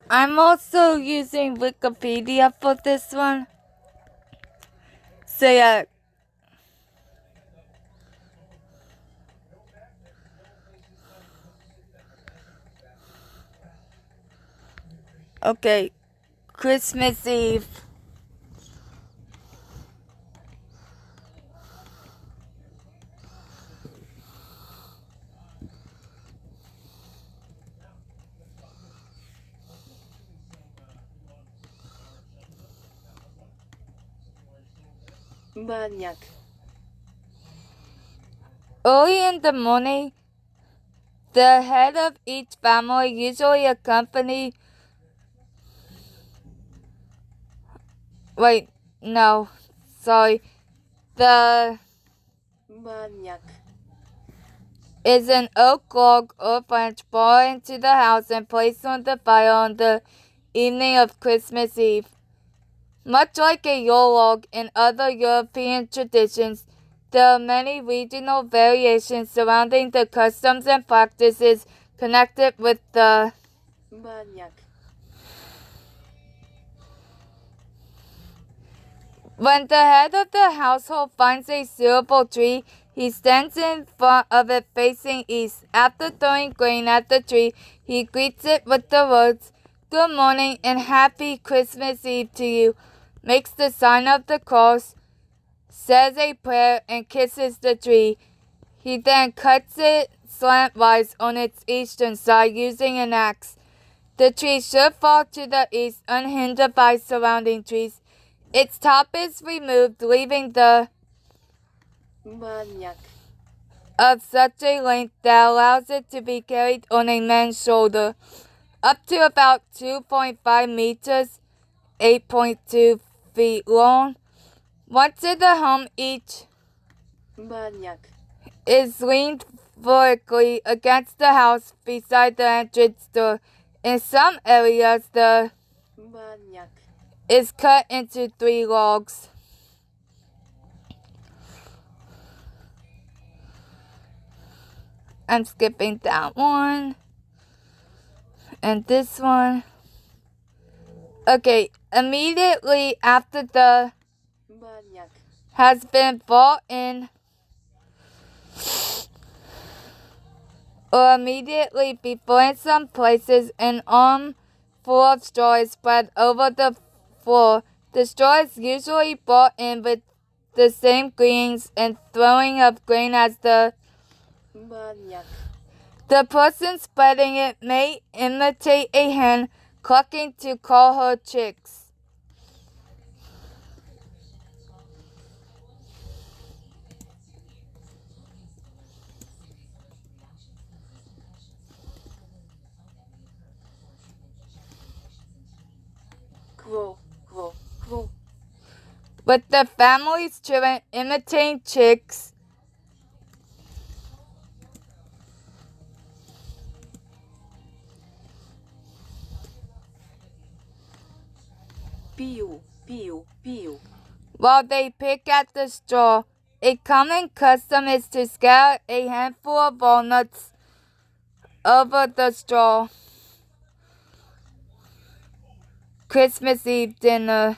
I'm also using Wikipedia for this one. So yeah. Okay. Christmas Eve. Manyak. Early in the morning, the head of each family, usually accompanied. Wait, no, sorry. The Manyak. is an oak log or branch brought into the house and placed on the fire on the evening of Christmas Eve. Much like a Yule log in other European traditions, there are many regional variations surrounding the customs and practices connected with the Manyak. When the head of the household finds a suitable tree, he stands in front of it facing east. After throwing grain at the tree, he greets it with the words, "Good morning and happy Christmas Eve to you," makes the sign of the cross, says a prayer, and kisses the tree. He then cuts it slantwise on its eastern side using an axe. The tree should fall to the east, unhindered by surrounding trees. Its top is removed, leaving the Manyak. of such a length that allows it to be carried on a man's shoulder, up to about 2.5 meters, 8.2 feet long. Once in the home, each Manyak. is leaned vertically against the house beside the entrance door. In some areas, the Manyak. is cut into 3 logs. I'm skipping that one. And this one. Okay, immediately after the Manyak. has been brought in, or immediately before in some places, an arm full of straw is spread over the floor. The straw is usually brought in with the same greetings and throwing of grain as the Manyak. The person spreading it may imitate a hen clucking to call her chicks. Kwo. Kwo. Kwo. With the family's children imitating chicks, Piu. Piu. Piu. while they pick at the straw. A common custom is to scatter a handful of walnuts over the straw. Christmas Eve dinner.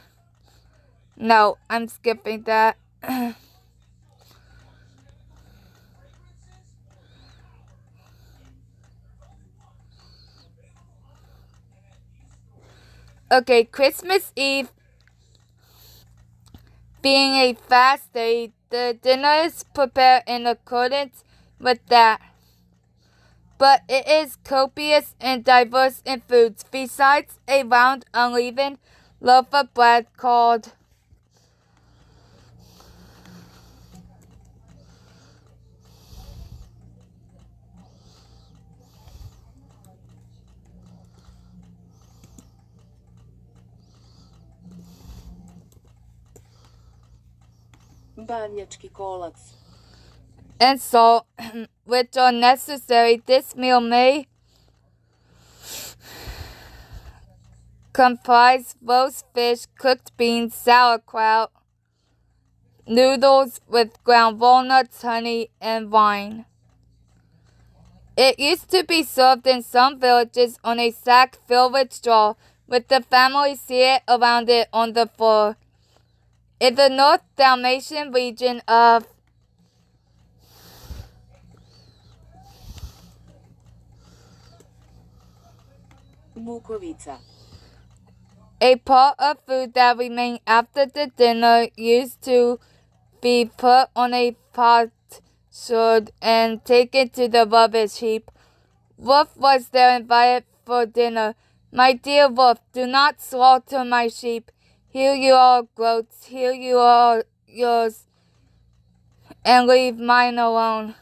No, I'm skipping that. Okay, Christmas Eve being a fast day, the dinner is prepared in accordance with that. But it is copious and diverse in foods, besides a round uneven loaf of bread called Banjački kolac. and salt, which are necessary. This meal may comprise roast fish, cooked beans, sauerkraut, noodles with ground walnuts, honey, and wine. It used to be served in some villages on a sack filled with straw, with the family seated around it on the floor. In the North Dalmatian region of Bukovica. a part of food that remained after the dinner used to be put on a potsherd and taken to the rubbish heap. Wolf was there invited for dinner. My dear Wolf, do not slaughter my sheep. Here you are, goats, here you are yours, and leave mine alone.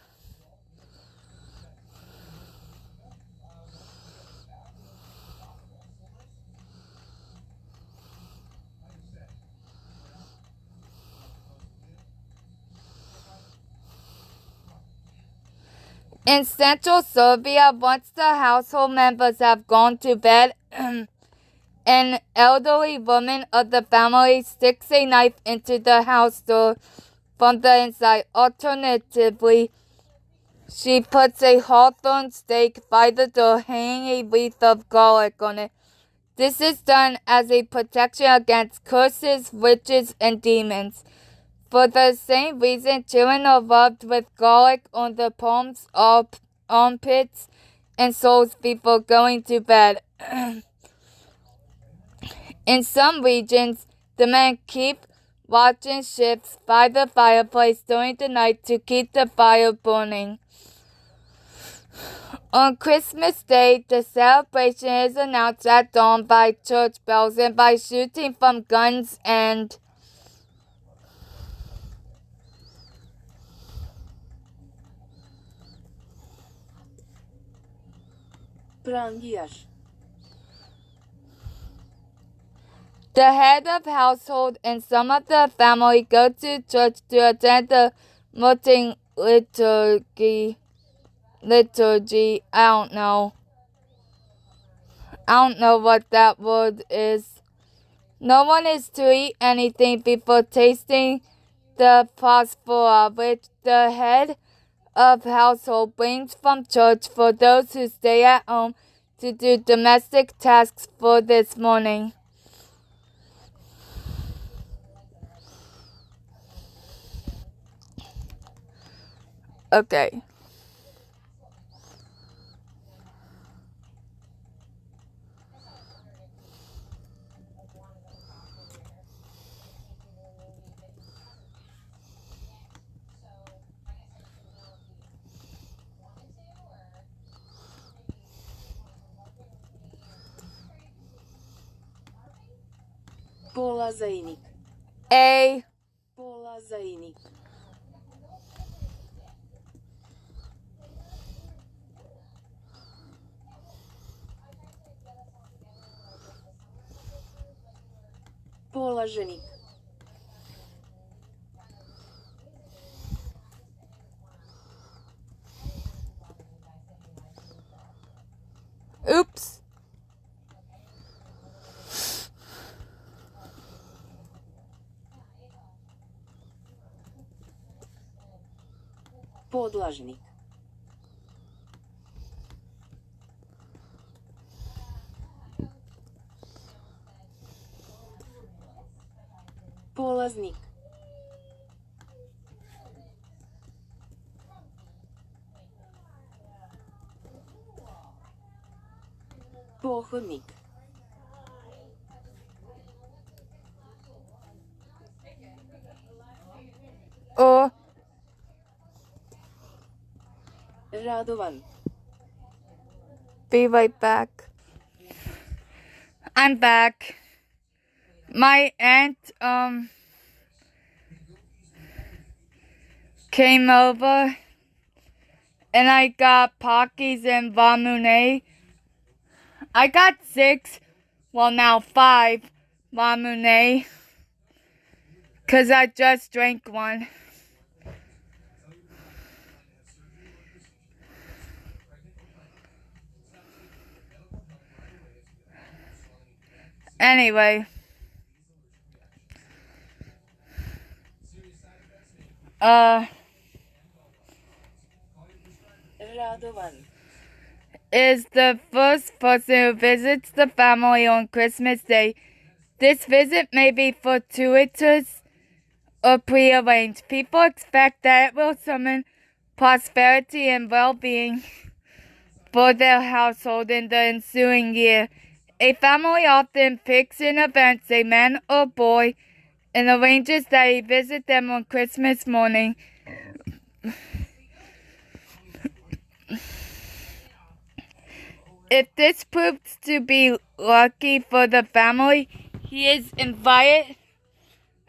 In central Serbia, once the household members have gone to bed, an elderly woman of the family sticks a knife into the house door from the inside. Alternatively, she puts a hawthorn stake by the door, hanging a wreath of garlic on it. This is done as a protection against curses, witches, and demons. For the same reason, children are rubbed with garlic on the palms, armpits, and soles before going to bed. In some regions, the men keep watching shifts by the fireplace during the night to keep the fire burning. On Christmas Day, the celebration is announced at dawn by church bells and by shooting from guns and Prangiaš. the head of household and some of the family go to church to attend the morning liturgy. I don't know what that word is. No one is to eat anything before tasting the phosphora, which the head of household brings from church for those who stay at home to do domestic tasks for this morning. Okay. Polazajnik. A Polazajnik. Polaženik. oops. Podlažnik. Polaznik. Pohodnik. Or Radovan. be right back. I'm back. My aunt came over and I got Pockies and Vamune. I got 6, well now 5 Vamune, 'cause I just drank one. Anyway, Radovan. is the first person who visits the family on Christmas Day. This visit may be fortuitous or prearranged. People expect that it will summon prosperity and well-being for their household in the ensuing year. A family often picks an event, say man or boy, and arranges that he visit them on Christmas morning. If this proves to be lucky for the family, he is invited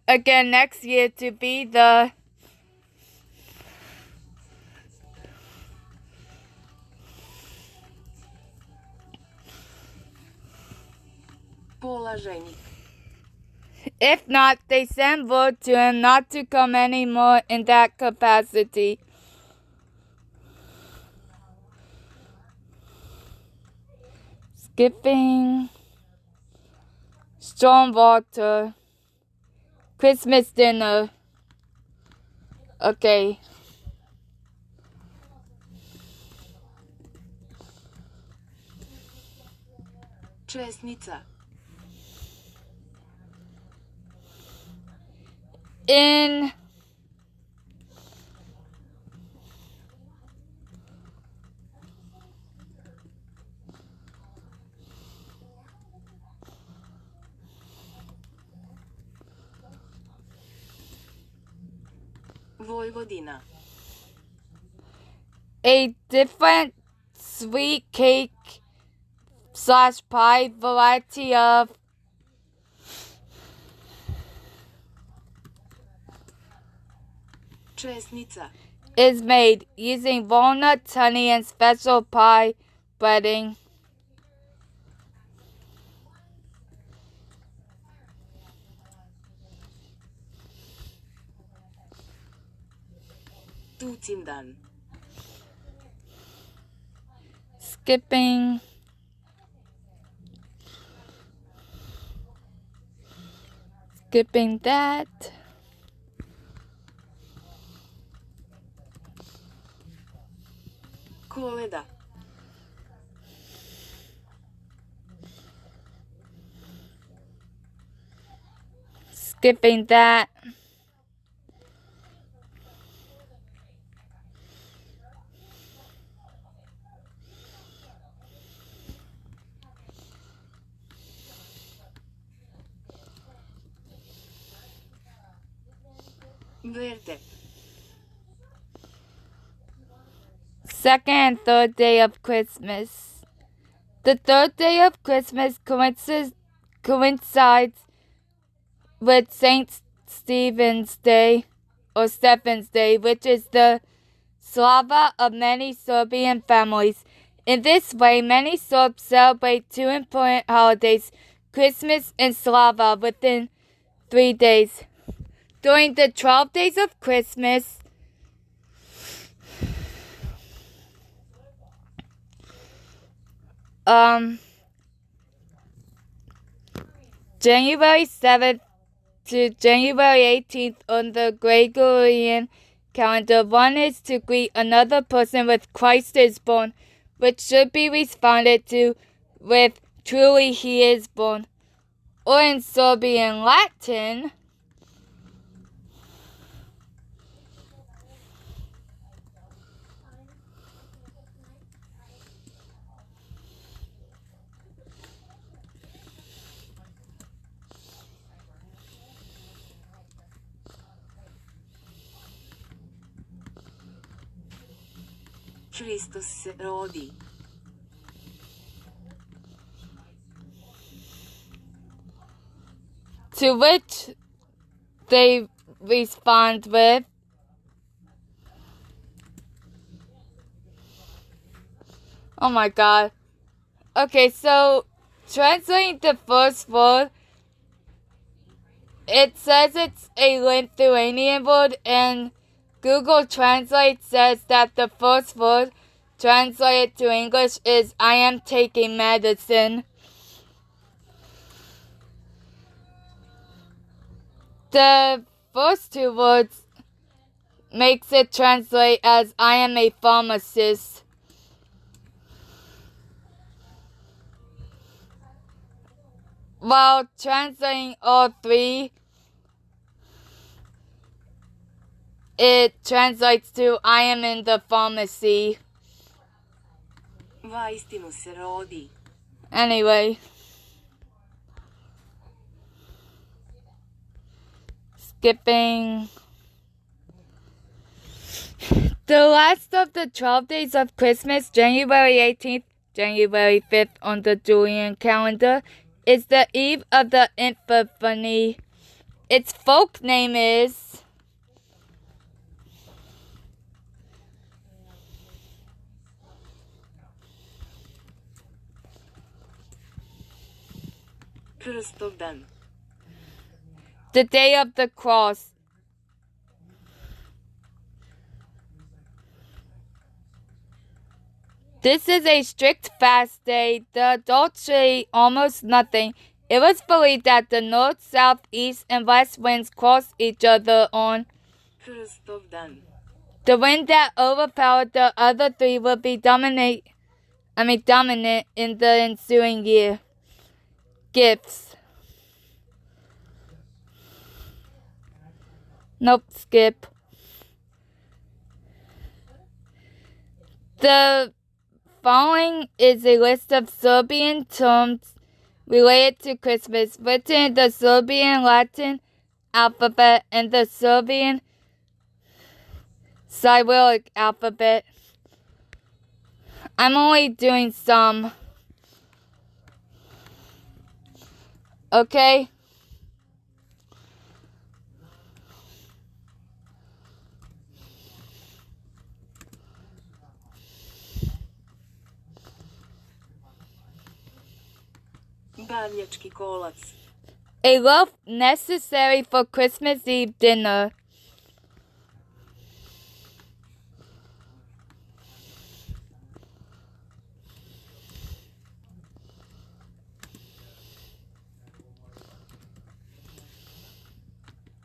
again next year to be the Положеник. If not, they send word to him not to come anymore in that capacity. Skipping. Storm water. Christmas dinner. Okay. Česnica. In Vojvodina. a different sweet cake / pie variety of Česnica. is made using walnuts, honey, and special pie breading. Tucindan. Skipping. Skipping that. Koleda. Skipping that. Verde. Second and third day of Christmas. The third day of Christmas coincides with St. Stephen's Day, or Stephen's Day, which is the Slava of many Serbian families. In this way, many Serbs celebrate two important holidays, Christmas and Slava, within 3 days. During the 12 days of Christmas, January 7th to January 18th on the Gregorian calendar, one is to greet another person with Christ is born, which should be responded to with truly he is born. Or in Serbian Latin, Hristos se rodi. to which they respond with oh my god. Okay, so translating the first word, it says it's a Lithuanian word, and Google Translate says that the first word translated to English is I am taking medicine. The first two words makes it translate as I am a pharmacist. while translating all three, it translates to I am in the pharmacy. Vaistinu se rodi. Anyway. Skipping. The last of the 12 days of Christmas, January 18th, January 5th on the Julian calendar, is the eve of the Epiphany. Its folk name is Krstogdan. the Day of the Cross. This is a strict fast day. The adults should eat almost nothing. It was believed that the north, south, east, and west winds crossed each other on Krstogdan. the wind that overpowered the other three would be dominant in the ensuing year. Gifts. Nope, skip. The following is a list of Serbian terms related to Christmas, written in the Serbian Latin alphabet and the Serbian Cyrillic alphabet. I'm only doing some. Okay? Banjački kolac. A loaf necessary for Christmas Eve dinner.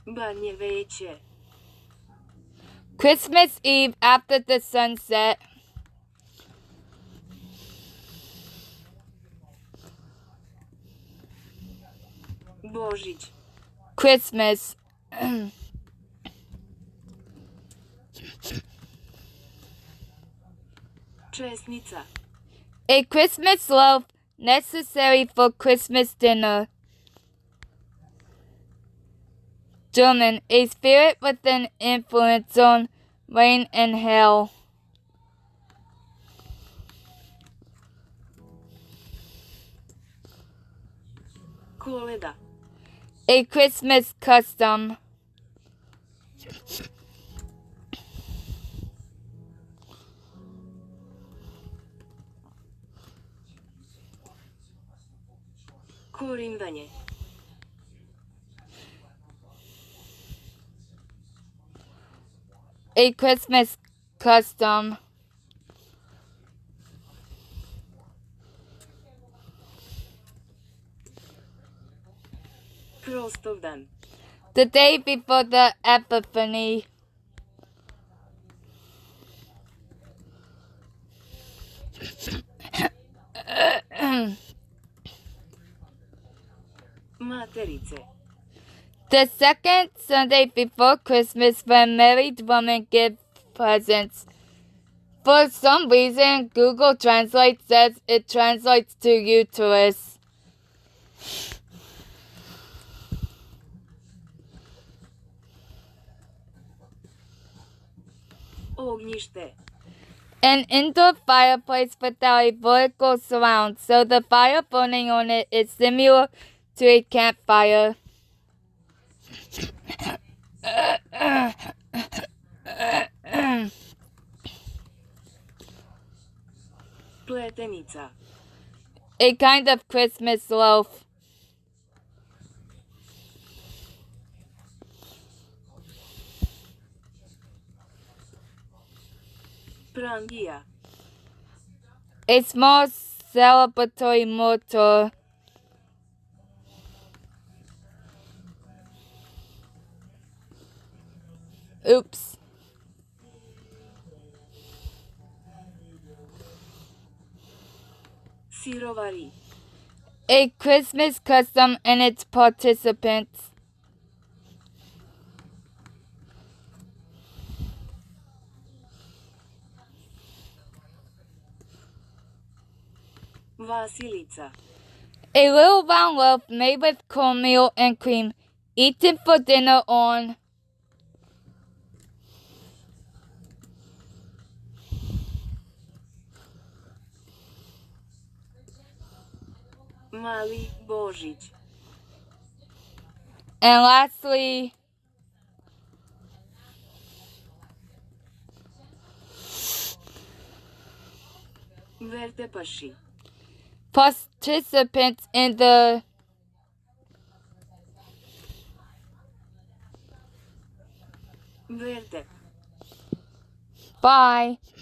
Banje veće. Christmas Eve after the sunset. Božić. Christmas. Česnica. A Christmas loaf necessary for Christmas dinner. German. A spirit with an influence on rain and hail. Koleda. A Christmas custom. Korindanje. A Christmas custom. Krstogdan. The day before the Epiphany. Materice. The second Sunday before Christmas when married women give presents. For some reason, Google Translate says it translates to uterus. Ognjište. An indoor fireplace without a vertical surround, so the fire burning on it is similar to a campfire. Pletenica. A kind of Christmas loaf. Prangija. A small celebratory mortar. Oops. Sirovari. A Christmas custom and its participants. Vasilica. A little round loaf made with cornmeal and cream, eaten for dinner on Mali Božić. and lastly, Vertepaši. participants in the Verte. Bye.